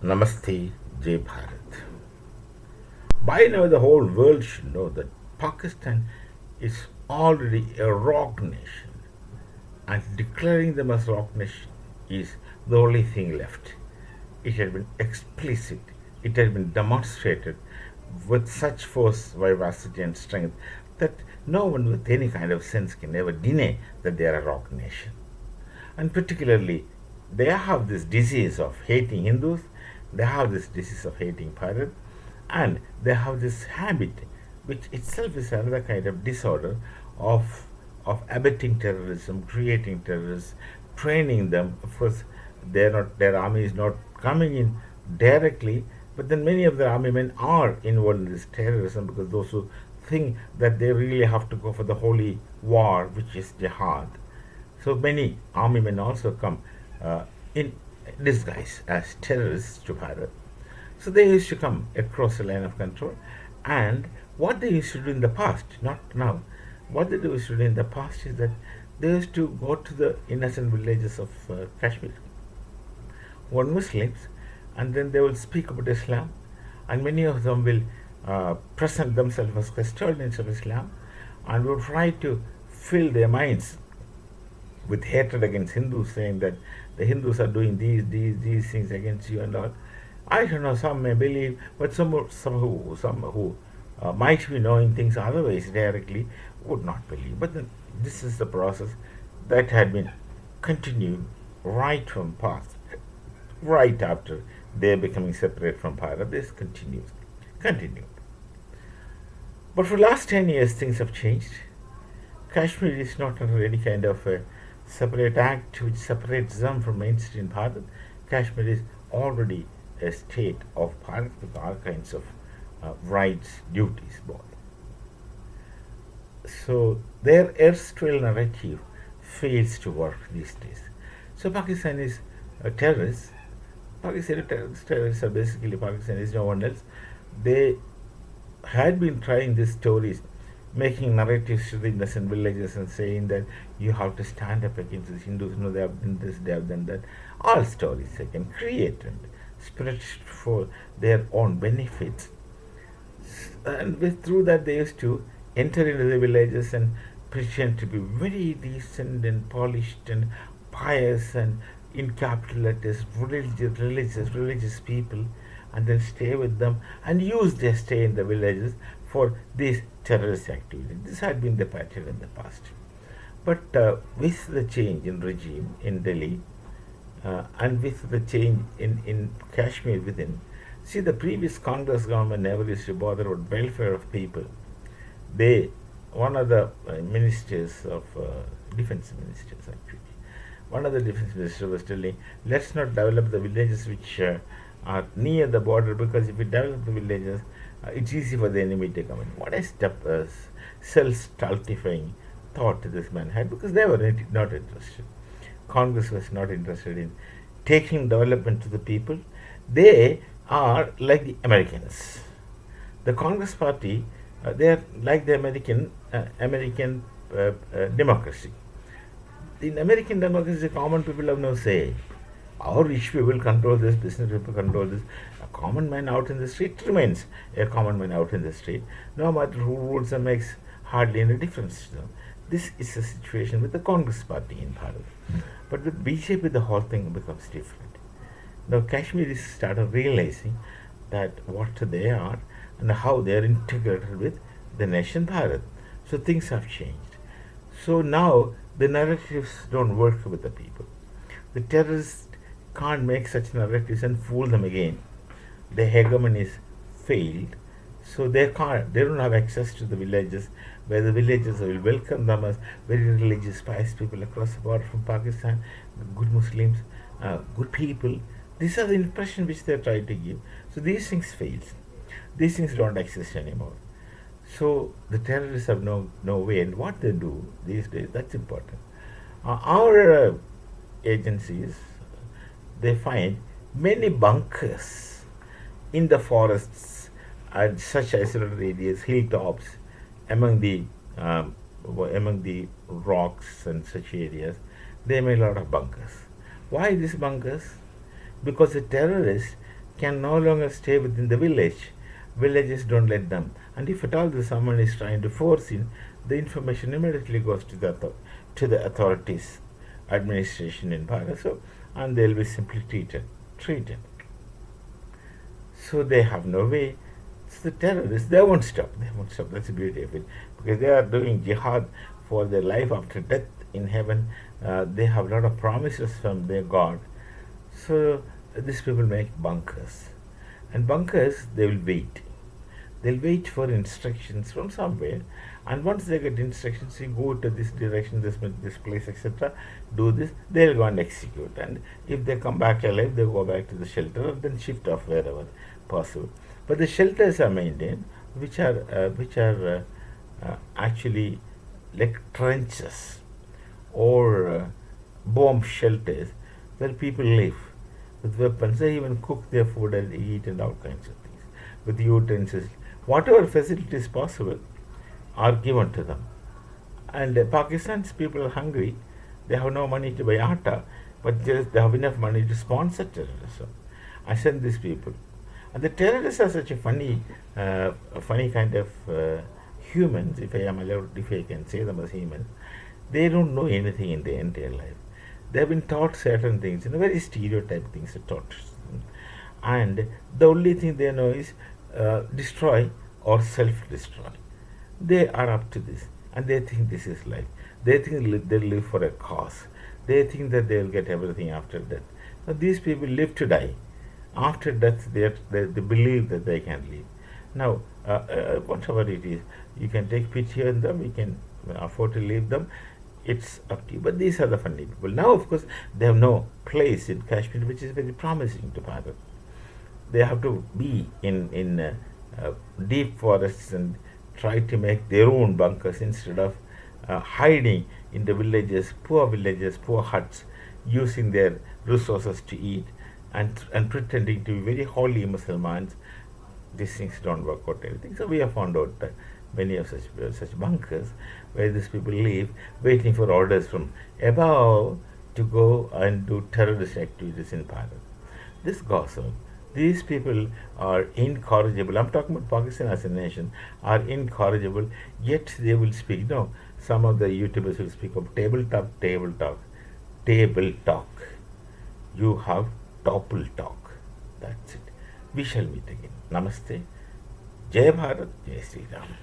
Namaste, Jai Bharat. By now, the whole world should know that Pakistan is already a rock nation, and declaring them as rock nation is the only thing left. It had been explicit, it had been demonstrated with such force, vivacity, and strength that no one with any kind of sense can ever deny that they are a rock nation. And particularly, they have this disease of hating Hindus, they have this disease of hating Bharat, and they have this habit, which itself is another kind of disorder of abetting terrorism, creating terrorists, training them. Of course, their army is not coming in directly, but then many of the army men are involved in this terrorism because those who think that they really have to go for the holy war, which is jihad. So many army men also come in disguise as terrorists to Bharat. So they used to come across the line of control, and what they used to do in the past, not now, what they used to do in the past is that they used to go to the innocent villages of Kashmir, who are Muslims, and then they will speak about Islam, and many of them will present themselves as custodians of Islam, and will try to fill their minds with hatred against Hindus, saying that the Hindus are doing these things against you and all. I don't know. Some may believe, but some who might be knowing things otherwise directly would not believe. But then this is the process that had been continued right from past, right after they becoming separate from Bharat. This continued. But for the last 10 years, things have changed. Kashmir is not under any kind of a separate act which separates them from mainstream Bharat. Kashmir is already a state of Bharat with all kinds of rights, duties, both. So their erstwhile narrative fails to work these days. So Pakistan is a terrorist. Pakistani terrorists are basically Pakistanis, no one else. They had been trying these stories, making narratives to the innocent villages and saying that you have to stand up against the Hindus. No, they have done this, they have done that. All stories they can create and spread for their own benefits. And through that, they used to enter into the villages and pretend to be very decent and polished and pious and in capital letters religious people, and then stay with them and use their stay in the villages for these terrorist activities. This had been the pattern in the past. But with the change in regime in Delhi and with the change in Kashmir within, see, the previous Congress government never used to bother about welfare of people. One of the ministers of defense ministers actually, one of the defense ministers was telling, let's not develop the villages which are near the border, because if we develop the villages, it's easy for the enemy to come in. What a self-stultifying thought this man had, because they were not interested. Congress was not interested in taking development to the people. They are like the Americans. The Congress party, they are like the American democracy. In American democracy, the common people have no say. Our rich people control this, business people control this. A common man out in the street remains a common man out in the street, no matter who rules and makes hardly any difference to them. This is the situation with the Congress party in Bharat. But with BJP, the whole thing becomes different. Now Kashmiris started realizing that what they are and how they are integrated with the nation Bharat. So things have changed. So now the narratives don't work with the people. The terrorists can't make such narratives and fool them again. The hegemony is failed, so they don't have access to the villages, where the villages will welcome them as very religious, pious people across the border from Pakistan, good Muslims, good people. These are the impression which they are trying to give. So these things fail. These things don't exist anymore. So the terrorists have no way, and what they do these days, that's important. Our agencies, they find many bunkers in the forests and such isolated areas, hilltops, among the rocks and such areas. They made a lot of bunkers. Why these bunkers? Because the terrorists can no longer stay within the village. Villages don't let them. And if at all someone is trying to force in, the information immediately goes to the authorities, administration in Bharat, so, and they'll be simply treated. So they have no way. So the terrorists, they won't stop. They won't stop. That's the beauty of it, because they are doing jihad for their life after death in heaven. They have a lot of promises from their God. So these people make bunkers, and bunkers they will wait. They'll wait for instructions from somewhere, and once they get instructions, you go to this direction, this place, etc. Do this. They'll go and execute. And if they come back alive, they go back to the shelter, and then shift off wherever possible. But the shelters are maintained, which are actually like trenches or bomb shelters where people live with weapons. They even cook their food and eat and all kinds of things with utensils. Whatever facilities possible are given to them. And Pakistan's people are hungry. They have no money to buy atta, but they have enough money to sponsor terrorism. I send these people. And the terrorists are such a funny kind of humans, if I can say them as humans. They don't know anything in their entire life. They have been taught certain things, very stereotype things are taught. And the only thing they know is destroy or self-destroy. They are up to this, and they think this is life. They think they live for a cause. They think that they will get everything after death. So these people live to die. After death, they believe that they can live. Now, whatever it is, you can take pity on them, you can afford to leave them, it's up to you. But these are the funny people. Now, of course, they have no place in Kashmir, which is very promising to Bharat. They have to be in deep forests and try to make their own bunkers instead of hiding in the villages, poor huts, using their resources to eat and pretending to be very holy Muslims. These things don't work out anything. So we have found out many of such bunkers where these people live, waiting for orders from above to go and do terrorist activities in Bharat. This goes on. These people are incorrigible. I'm talking about Pakistan as a nation, are incorrigible, yet they will speak. No, some of the YouTubers will speak of table talk. You have topple talk. That's it. We shall meet again. Namaste. Jai Bharat, Jai Sri Ram.